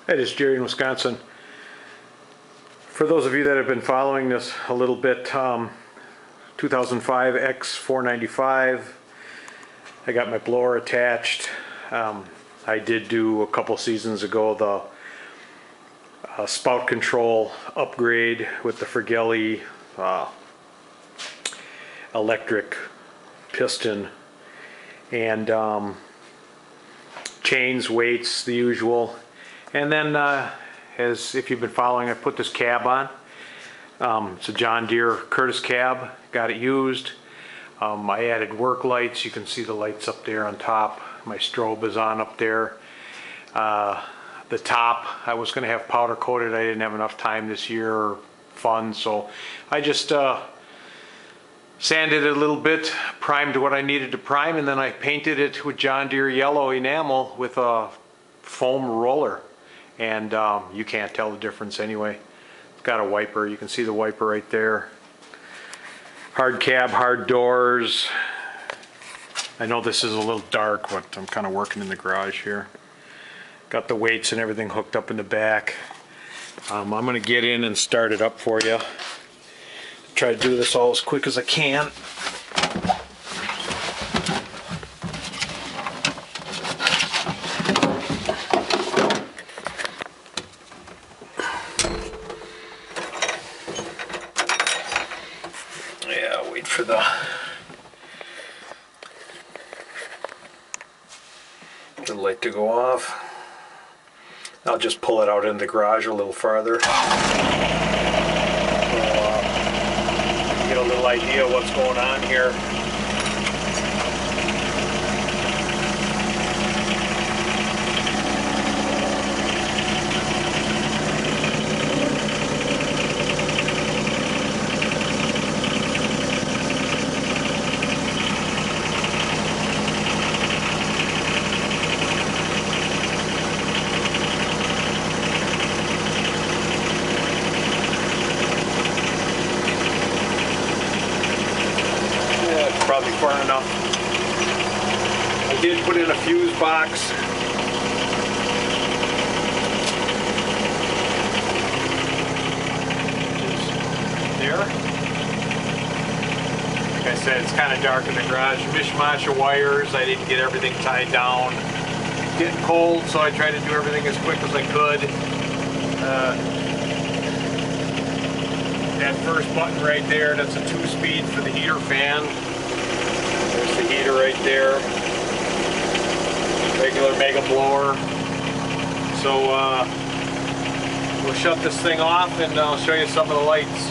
It is Jerry in Wisconsin. For those of you that have been following this a little bit, 2005 x495, I got my blower attached. I did do a couple seasons ago the spout control upgrade with the Frigeli electric piston and chains, weights, the usual. And then, as if you've been following, I put this cab on. It's a John Deere Curtis cab. Got it used. I added work lights. You can see the lights up there on top. My strobe is on up there. The top, I was going to have powder coated. I didn't have enough time this year or funds, so I just sanded it a little bit, primed what I needed to prime, and then I painted it with John Deere yellow enamel with a foam roller. And you can't tell the difference anyway. It's got a wiper. You can see the wiper right there. Hard cab, hard doors. I know this is a little dark, but I'm kind of working in the garage here. Got the weights and everything hooked up in the back. I'm going to get in and start it up for you. Try to do this all as quick as I can. Yeah, wait for the light to go off. I'll just pull it out in the garage a little farther. So, get a little idea of what's going on here. Probably far enough. I did put in a fuse box. Just there. Like I said, it's kind of dark in the garage. Mishmash of wires. I didn't get everything tied down. It's getting cold, so I tried to do everything as quick as I could. That first button right there, that's a 2-speed for the heater fan. There's the heater right there. Regular mega blower. So we'll shut this thing off and I'll show you some of the lights.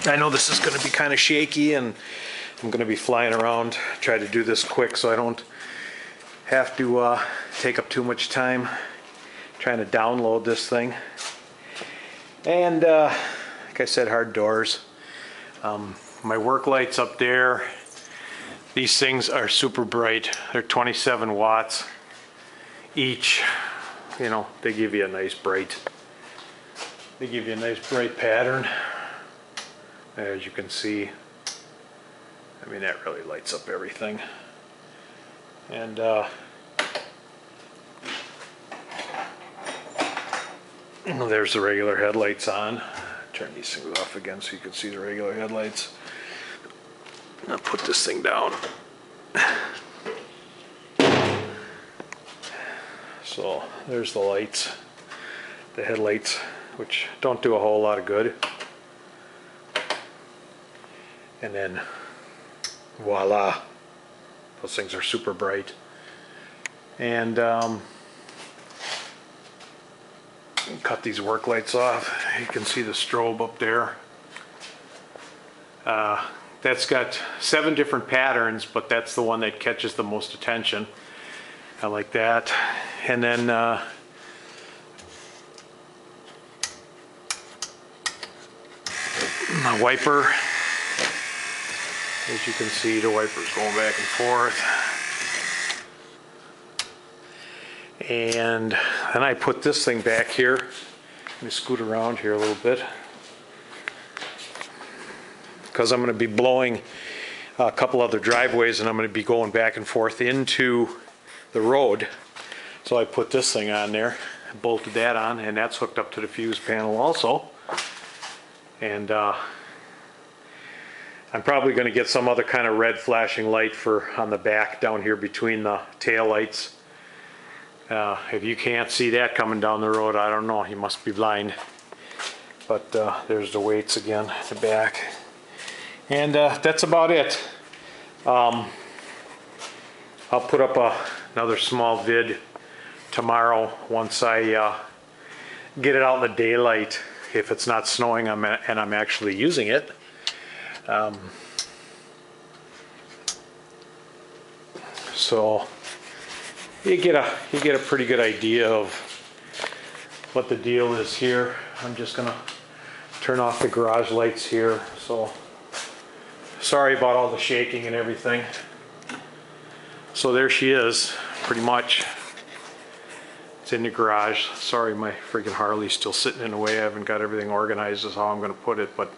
I know this is going to be kind of shaky and I'm going to be flying around. Try to do this quick so I don't have to take up too much time trying to download this thing. And like I said, hard doors. My work lights up there, these things are super bright. They're 27 watts each. You know, they give you a nice bright pattern. As you can see, I mean, that really lights up everything. And there's the regular headlights on. Turn these things off again so you can see the regular headlights. I'll put this thing down. So there's the lights, the headlights, which don't do a whole lot of good. And then voila, those things are super bright. And cut these work lights off. You can see the strobe up there. That's got 7 different patterns, but that's the one that catches the most attention. I like that. And then the wiper. As you can see, the wiper's going back and forth. And then I put this thing back here. Let me scoot around here a little bit, because I'm going to be blowing a couple other driveways and I'm going to be going back and forth into the road. So I put this thing on there, bolted that on, and that's hooked up to the fuse panel also. And I'm probably going to get some other kind of red flashing light for on the back down here between the tail lights. If you can't see that coming down the road, I don't know, you must be blind. But there's the weights again at the back. And that's about it. I'll put up another small vid tomorrow once I get it out in the daylight, if it's not snowing and I'm actually using it. So you get a pretty good idea of what the deal is here. I'm just gonna turn off the garage lights here. So sorry about all the shaking and everything. So there she is, pretty much. It's in the garage. Sorry, my freaking Harley's still sitting in the way. I haven't got everything organized as how I'm going to put it, but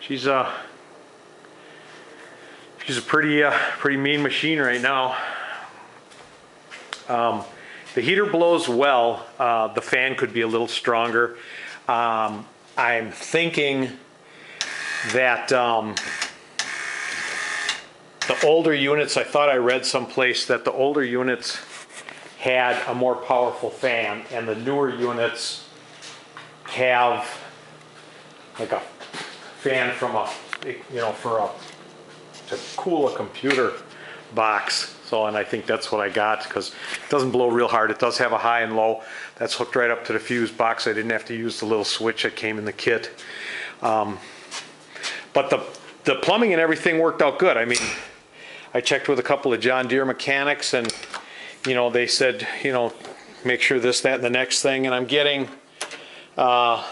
she's a pretty mean machine right now. The heater blows well. The fan could be a little stronger. I'm thinking that the older units, I thought I read someplace that the older units had a more powerful fan, and the newer units have like a fan from a, you know, to cool a computer box. So, and I think that's what I got, because it doesn't blow real hard. It does have a high and low. That's hooked right up to the fuse box. I didn't have to use the little switch that came in the kit. But the plumbing and everything worked out good. I mean, I checked with a couple of John Deere mechanics, and you know, they said, you know, make sure this, that, and the next thing. And I'm getting, I'm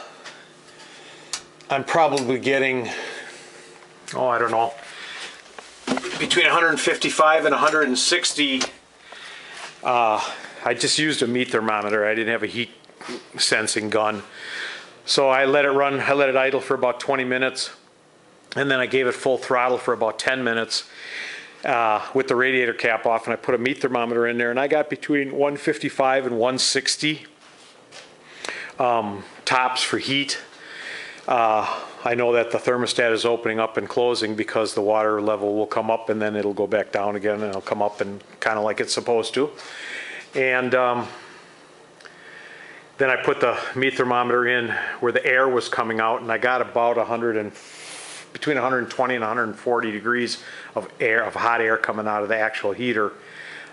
probably getting, oh, I don't know, between 155 and 160. I just used a meat thermometer. I didn't have a heat sensing gun. So I let it run, I let it idle for about 20 minutes. And then I gave it full throttle for about 10 minutes. With the radiator cap off, and I put a meat thermometer in there, and I got between 155 and 160 tops for heat. I know that the thermostat is opening up and closing because the water level will come up and then it'll go back down again, and it'll come up and kind of like it's supposed to. And then I put the meat thermometer in where the air was coming out, and I got about between 120 and 140 degrees of air, of hot air coming out of the actual heater.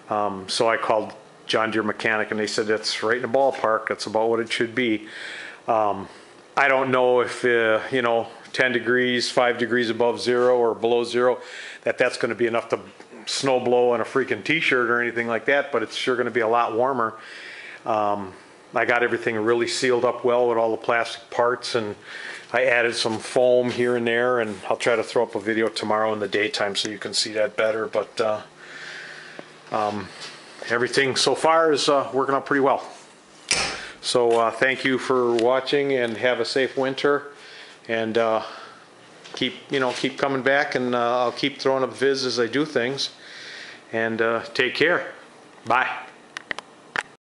So I called John Deere mechanic, and they said that's right in the ballpark. That's about what it should be. I don't know if you know, 10 degrees, 5 degrees above zero or below zero, that's going to be enough to snow blow on a freaking t-shirt or anything like that, but it's sure going to be a lot warmer. I got everything really sealed up well with all the plastic parts, and I added some foam here and there, and I'll try to throw up a video tomorrow in the daytime so you can see that better. But everything so far is working out pretty well. So thank you for watching, and have a safe winter, and keep coming back, and I'll keep throwing up vids as I do things, and take care. Bye.